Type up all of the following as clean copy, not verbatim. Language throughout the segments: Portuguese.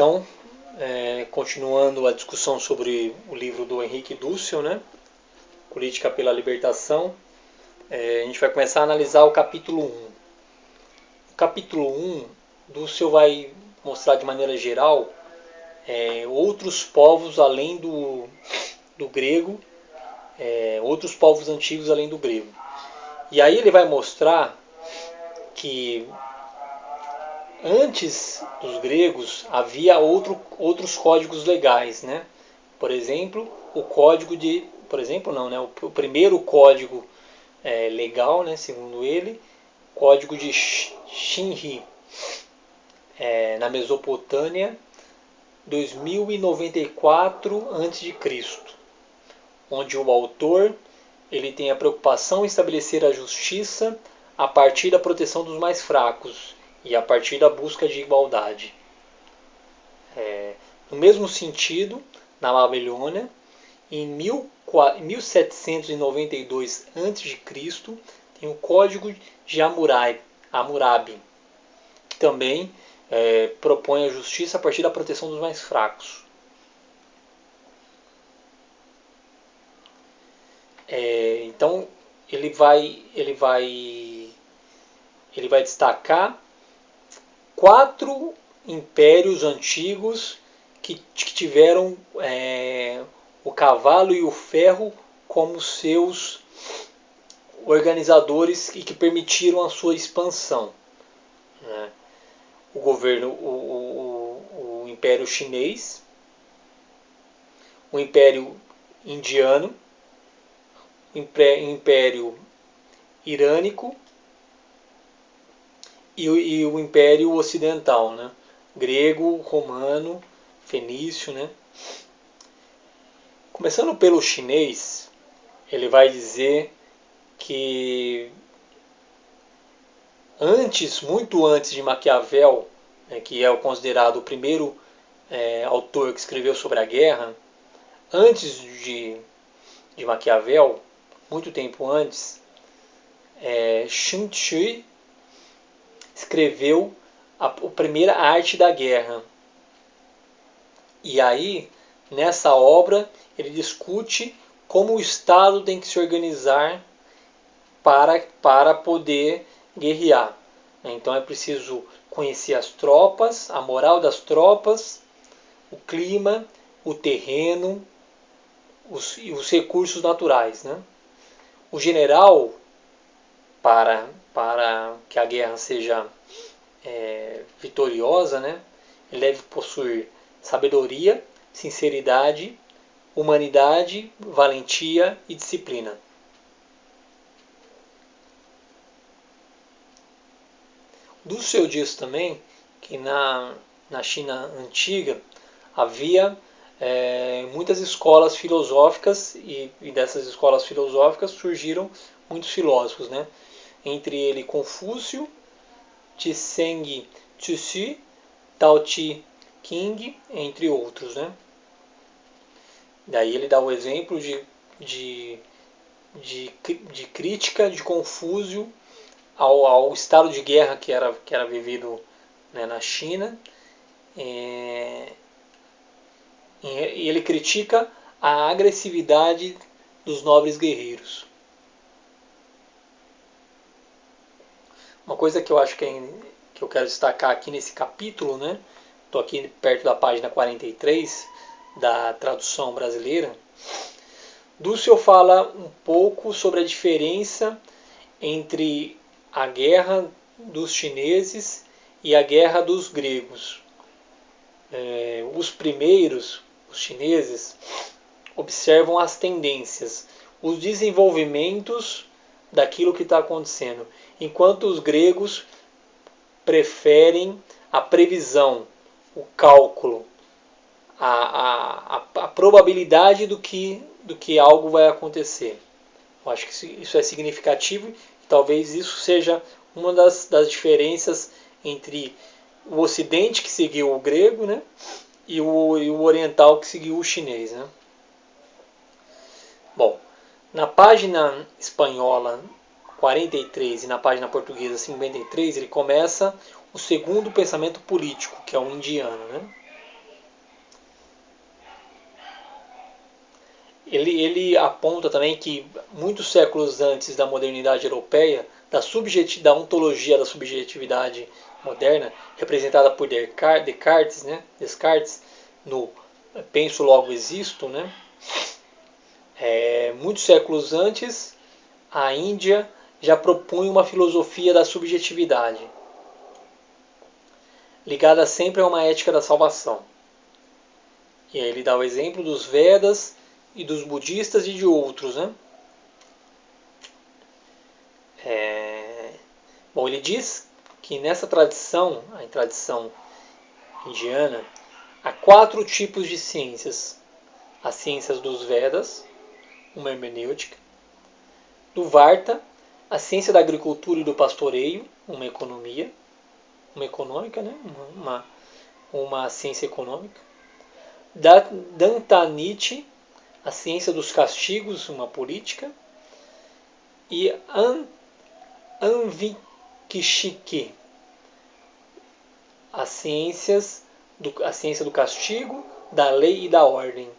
Então, continuando a discussão sobre o livro do Henrique Dussel, né? Política pela Libertação, a gente vai começar a analisar o capítulo 1. O capítulo 1, Dussel vai mostrar de maneira geral outros povos além do grego, outros povos antigos além do grego. E aí ele vai mostrar que antes dos gregos havia outros códigos legais, né? Por exemplo, o código de, por exemplo não, né? O primeiro código legal, né? Segundo ele, código de Shinri, na Mesopotâmia, 2094 a.C., onde o autor ele tem a preocupação em estabelecer a justiça a partir da proteção dos mais fracos e a partir da busca de igualdade. No mesmo sentido, na Babilônia, em 1792 a.C., tem o Código de Hammurabi, que também propõe a justiça a partir da proteção dos mais fracos. Então ele vai destacar 4 impérios antigos que tiveram o cavalo e o ferro como seus organizadores e que permitiram a sua expansão, né? O Império Chinês, o Império Indiano, o Império Irânico e o Império Ocidental, né? Grego, romano, fenício, né? Começando pelo chinês, ele vai dizer que muito antes de Maquiavel, né, que é considerado o primeiro autor que escreveu sobre a guerra, antes de Maquiavel, muito tempo antes, Sun Tzu escreveu a primeira arte da guerra. E aí, nessa obra, ele discute como o Estado tem que se organizar para poder guerrear. Então é preciso conhecer as tropas, a moral das tropas, o clima, o terreno, os recursos naturais, né? O general, para que a guerra seja vitoriosa, né? Ele deve possuir sabedoria, sinceridade, humanidade, valentia e disciplina. Dussel diz também que na China antiga havia muitas escolas filosóficas e dessas escolas filosóficas surgiram muitos filósofos, né? Entre ele Confúcio, Tszeng Tzu, Tao Te Ching, entre outros, né? Daí ele dá o exemplo de crítica de Confúcio ao estado de guerra que era vivido, né, na China. E ele critica a agressividade dos nobres guerreiros. Uma coisa que eu acho que eu quero destacar aqui nesse capítulo, né? Estou aqui perto da página 43 da tradução brasileira. Dussel fala um pouco sobre a diferença entre a guerra dos chineses e a guerra dos gregos. Os primeiros, os chineses, observam as tendências, os desenvolvimentos daquilo que está acontecendo, enquanto os gregos preferem a previsão, o cálculo, a probabilidade do que algo vai acontecer. Eu acho que isso é significativo e talvez isso seja uma das diferenças entre o Ocidente, que seguiu o grego, né, e o Oriental, que seguiu o chinês, né. Bom, na página espanhola 43 e na página portuguesa 53, ele começa o segundo pensamento político, que é o indiano, né. Ele aponta também que muitos séculos antes da modernidade europeia, da ontologia da subjetividade moderna, representada por Descartes, né? Descartes no penso logo existo, né? Muitos séculos antes, a Índia já propunha uma filosofia da subjetividade, ligada sempre a uma ética da salvação. E aí ele dá o exemplo dos Vedas e dos budistas e de outros, né? Bom, ele diz que nessa tradição, a tradição indiana, há 4 tipos de ciências. As ciências dos Vedas, uma hermenêutica, do Varta, a ciência da agricultura e do pastoreio, uma economia, uma econômica, né? uma ciência econômica, da Dantaniti, a ciência dos castigos, uma política, e Anvikshiki, a ciência do castigo, da lei e da ordem,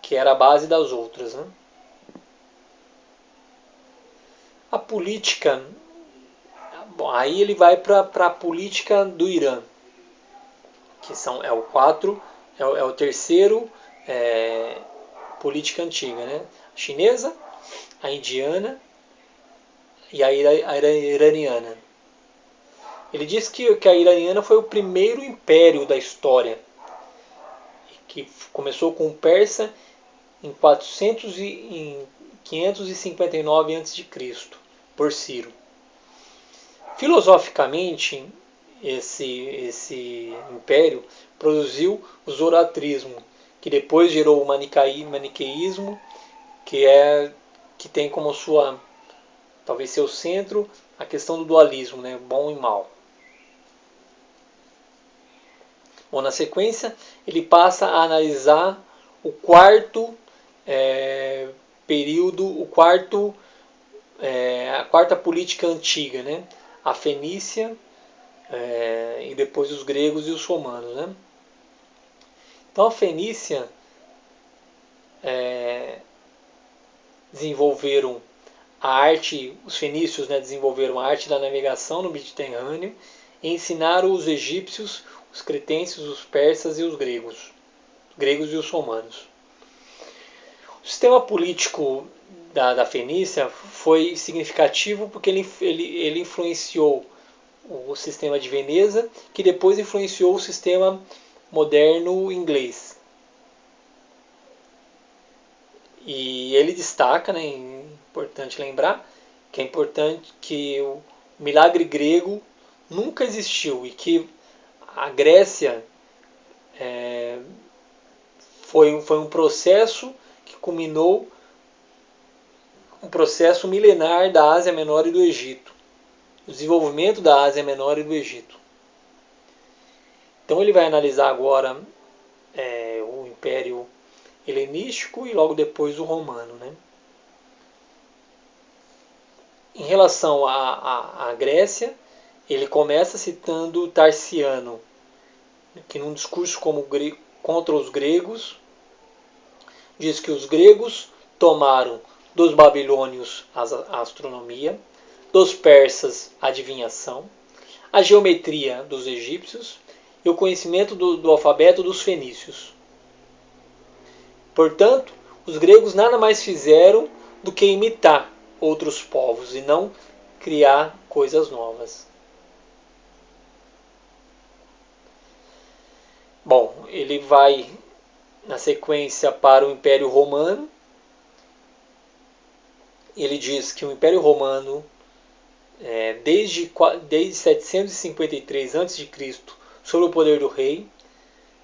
que era a base das outras. Né? A política, bom, aí ele vai para a política do Irã, que é o 4, é o terceiro política antiga, né? A chinesa, a indiana e a iraniana. Ele diz que a iraniana foi o primeiro império da história, que começou com o persa em 559 a.C., por Ciro. Filosoficamente, esse império produziu o zoroastrismo, que depois gerou o maniqueísmo, que tem como talvez seu centro, a questão do dualismo, né? Bom e mal. Bom, na sequência, ele passa a analisar o quarto período, a quarta política antiga, né? A fenícia e depois os gregos e os romanos. Né? Então a Fenícia desenvolveram a arte, os fenícios, né, desenvolveram a arte da navegação no Mediterrâneo e ensinaram os egípcios, os cretenses, os persas e os gregos e os romanos. O sistema político da Fenícia foi significativo porque ele influenciou o sistema de Veneza, que depois influenciou o sistema moderno inglês. E ele destaca, né, é importante lembrar, que é importante que o milagre grego nunca existiu e que a Grécia foi um processo que culminou um processo milenar da Ásia Menor e do Egito, o desenvolvimento da Ásia Menor e do Egito. Então ele vai analisar agora o Império Helenístico e logo depois o Romano. Né? Em relação à Grécia, ele começa citando Tarciano, que num discurso contra os gregos, diz que os gregos tomaram dos babilônios a astronomia, dos persas a adivinhação, a geometria dos egípcios e o conhecimento do alfabeto dos fenícios. Portanto, os gregos nada mais fizeram do que imitar outros povos e não criar coisas novas. Bom, ele vai na sequência para o Império Romano. Ele diz que o Império Romano, desde 753 a.C., sob o poder do rei,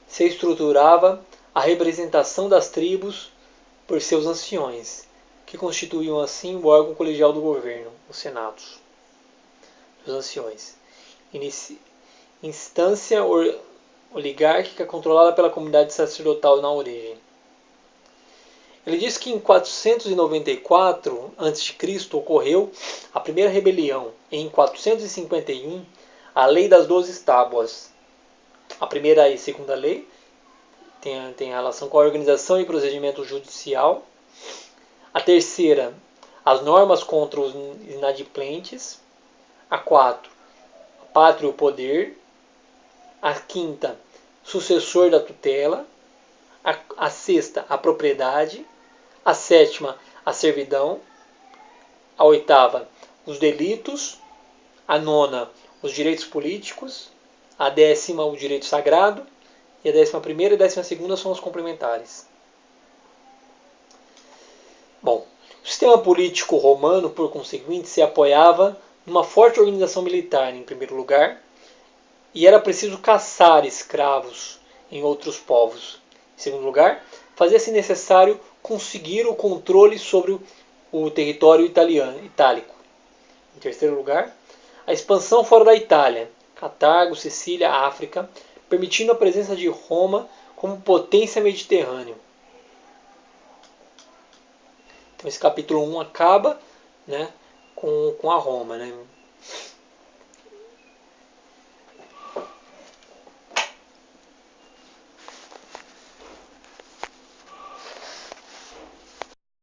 se estruturava a representação das tribos por seus anciões, que constituíam assim o órgão colegial do governo, os senatos dos anciões. Instância oligárquica controlada pela comunidade sacerdotal na origem. Ele diz que em 494 a.C. ocorreu a primeira rebelião e em 451 a Lei das 12 Tábuas. A primeira e segunda lei tem relação com a organização e procedimento judicial A terceira, as normas contra os inadimplentes. A 4, a pátria e o poder. A quinta, sucessor da tutela. A sexta, a propriedade. A sétima, a servidão. A oitava, os delitos. A nona, os direitos políticos. A décima, o direito sagrado. E a 11ª e 12ª são os complementares. Bom, o sistema político romano, por conseguinte, se apoiava numa forte organização militar, em primeiro lugar, e era preciso caçar escravos em outros povos. Em segundo lugar, fazia-se necessário conseguir o controle sobre o território itálico. Em terceiro lugar, a expansão fora da Itália, Cartago, Sicília, África, permitindo a presença de Roma como potência mediterrânea. Então esse capítulo 1 acaba, né, com a Roma. Né?